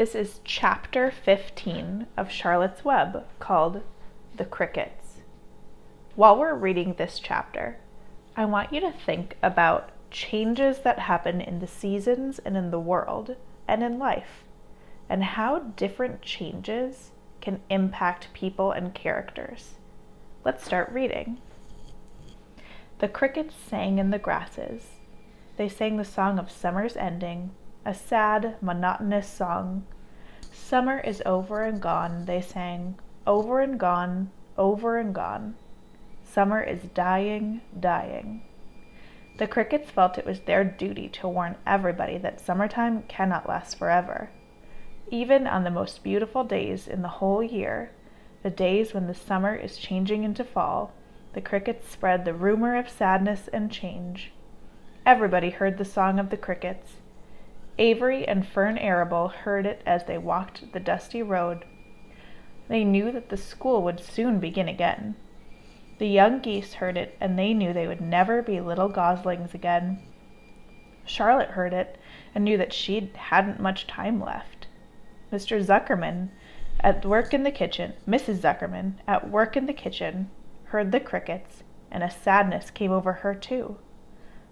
This is chapter 15 of Charlotte's Web, called The Crickets. While we're reading this chapter, I want you to think about changes that happen in the seasons and in the world and in life, and how different changes can impact people and characters. Let's start reading. The crickets sang in the grasses. They sang the song of summer's ending, a sad, monotonous song. Summer is over and gone, they sang, over and gone, over and gone. Summer is dying, dying. The crickets felt it was their duty to warn everybody that summertime cannot last forever. Even on the most beautiful days in the whole year, the days when the summer is changing into fall, the crickets spread the rumor of sadness and change. Everybody heard the song of the crickets. Avery and Fern Arable heard it as they walked the dusty road. They knew that the school would soon begin again. The young geese heard it, and they knew they would never be little goslings again. Charlotte heard it, and knew that she hadn't much time left. Mrs. Zuckerman, at work in the kitchen, heard the crickets, and a sadness came over her too.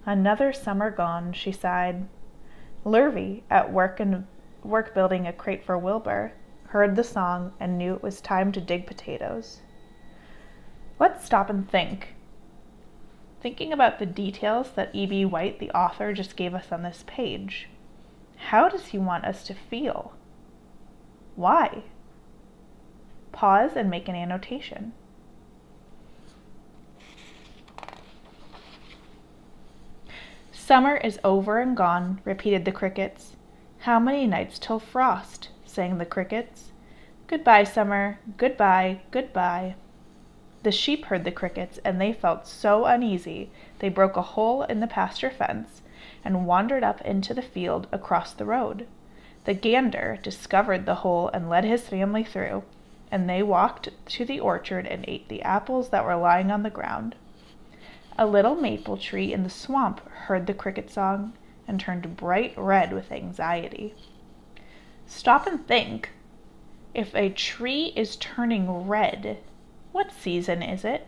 Another summer gone, she sighed. Lurvy, at work building a crate for Wilbur, heard the song and knew it was time to dig potatoes. Let's stop and think. Thinking about the details that E.B. White, the author, just gave us on this page. How does he want us to feel? Why? Pause and make an annotation. Summer is over and gone, repeated the crickets. How many nights till frost, sang the crickets. Goodbye, summer, goodbye, goodbye. The sheep heard the crickets, and they felt so uneasy they broke a hole in the pasture fence and wandered up into the field across the road. The gander discovered the hole and led his family through, and they walked to the orchard and ate the apples that were lying on the ground. A little maple tree in the swamp heard the cricket song and turned bright red with anxiety. Stop and think. If a tree is turning red, what season is it?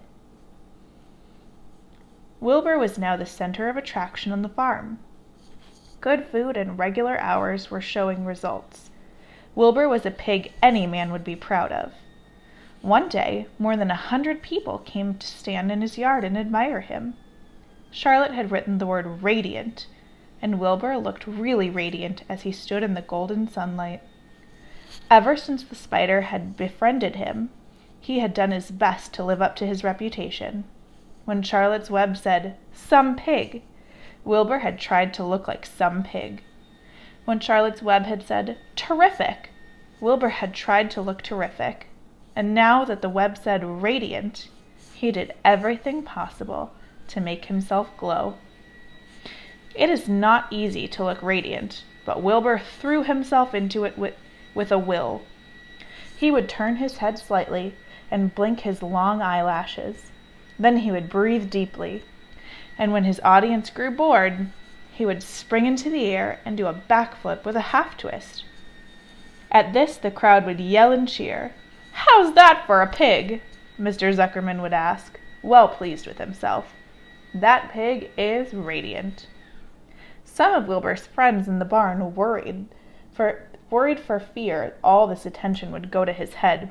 Wilbur was now the center of attraction on the farm. Good food and regular hours were showing results. Wilbur was a pig any man would be proud of. One day, more than 100 people came to stand in his yard and admire him. Charlotte had written the word radiant, and Wilbur looked really radiant as he stood in the golden sunlight. Ever since the spider had befriended him, he had done his best to live up to his reputation. When Charlotte's Web said, "Some pig," Wilbur had tried to look like some pig. When Charlotte's Web had said, "Terrific," Wilbur had tried to look terrific. And now that the web said radiant, he did everything possible to make himself glow. It is not easy to look radiant, but Wilbur threw himself into it with a will. He would turn his head slightly and blink his long eyelashes. Then he would breathe deeply. And when his audience grew bored, he would spring into the air and do a backflip with a half twist. At this, the crowd would yell and cheer. "How's that for a pig?" Mr. Zuckerman would ask, well pleased with himself. That pig is radiant. Some of Wilbur's friends in the barn worried for fear all this attention would go to his head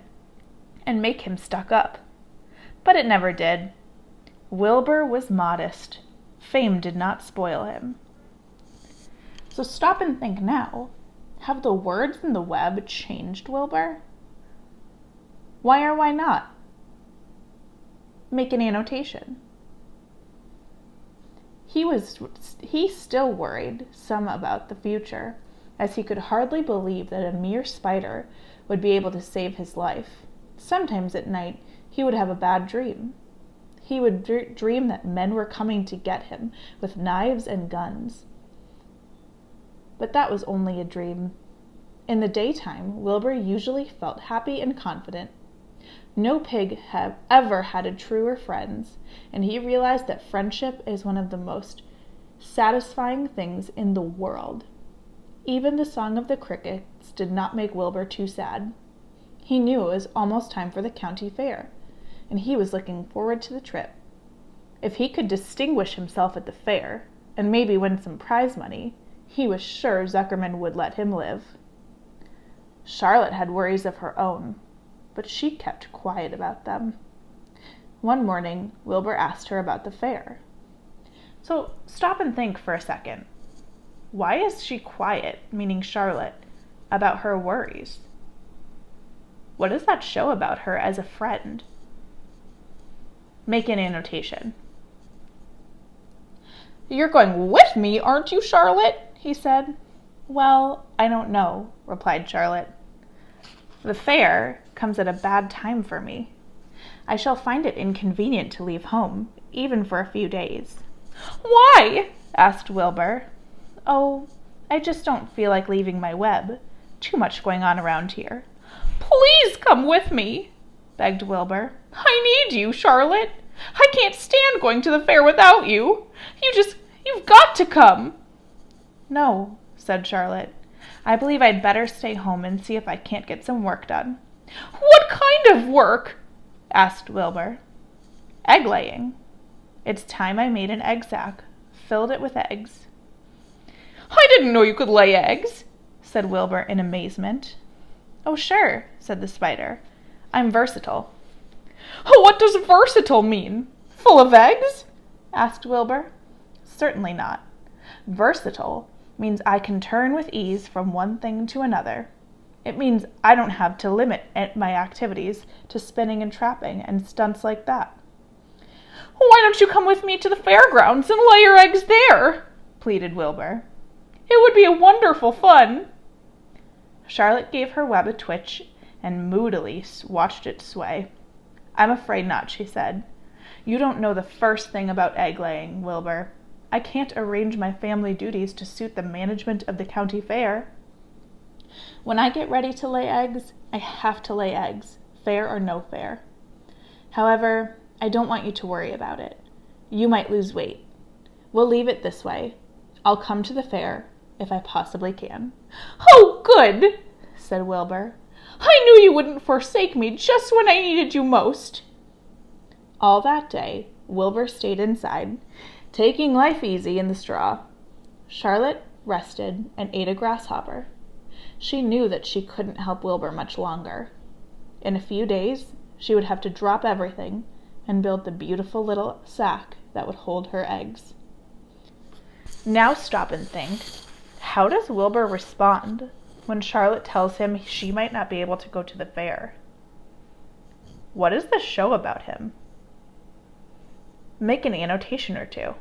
and make him stuck up. But it never did. Wilbur was modest. Fame did not spoil him. So stop and think now. Have the words in the web changed Wilbur? Why or why not? Make an annotation. He still worried some about the future, as he could hardly believe that a mere spider would be able to save his life. Sometimes at night he would have a bad dream. He would dream that men were coming to get him with knives and guns. But that was only a dream. In the daytime, Wilbur usually felt happy and confident. No pig had ever had truer friends, and he realized that friendship is one of the most satisfying things in the world. Even the song of the crickets did not make Wilbur too sad. He knew it was almost time for the county fair, and he was looking forward to the trip. If he could distinguish himself at the fair, and maybe win some prize money, he was sure Zuckerman would let him live. Charlotte had worries of her own, but she kept quiet about them. One morning, Wilbur asked her about the fair. So stop and think for a second. Why is she quiet, meaning Charlotte, about her worries? What does that show about her as a friend? Make an annotation. "You're going with me, aren't you, Charlotte?" he said. "Well, I don't know," replied Charlotte. "The fair comes at a bad time for me. I shall find it inconvenient to leave home, even for a few days." "Why?" asked Wilbur. "Oh, I just don't feel like leaving my web. Too much going on around here." "Please come with me," begged Wilbur. "I need you, Charlotte. I can't stand going to the fair without you. You've got to come." "No," said Charlotte. "I believe I'd better stay home and see if I can't get some work done." "What kind of work?" asked Wilbur. "Egg laying. It's time I made an egg sack, filled it with eggs." "I didn't know you could lay eggs," said Wilbur in amazement. "Oh, sure," said the spider. "I'm versatile." "What does versatile mean? Full of eggs?" asked Wilbur. "Certainly not. Versatile means I can turn with ease from one thing to another. It means I don't have to limit my activities to spinning and trapping and stunts like that." "Why don't you come with me to the fairgrounds and lay your eggs there?" pleaded Wilbur. "It would be a wonderful fun." Charlotte gave her web a twitch and moodily watched it sway. "I'm afraid not," she said. "You don't know the first thing about egg laying, Wilbur. I can't arrange my family duties to suit the management of the county fair. When I get ready to lay eggs, I have to lay eggs, fair or no fair. However, I don't want you to worry about it. You might lose weight. We'll leave it this way. I'll come to the fair if I possibly can." "Oh, good," said Wilbur. "I knew you wouldn't forsake me just when I needed you most." All that day, Wilbur stayed inside, taking life easy in the straw. Charlotte rested and ate a grasshopper. She knew that she couldn't help Wilbur much longer. In a few days, she would have to drop everything and build the beautiful little sack that would hold her eggs. Now stop and think. How does Wilbur respond when Charlotte tells him she might not be able to go to the fair? What is the show about him? Make an annotation or two.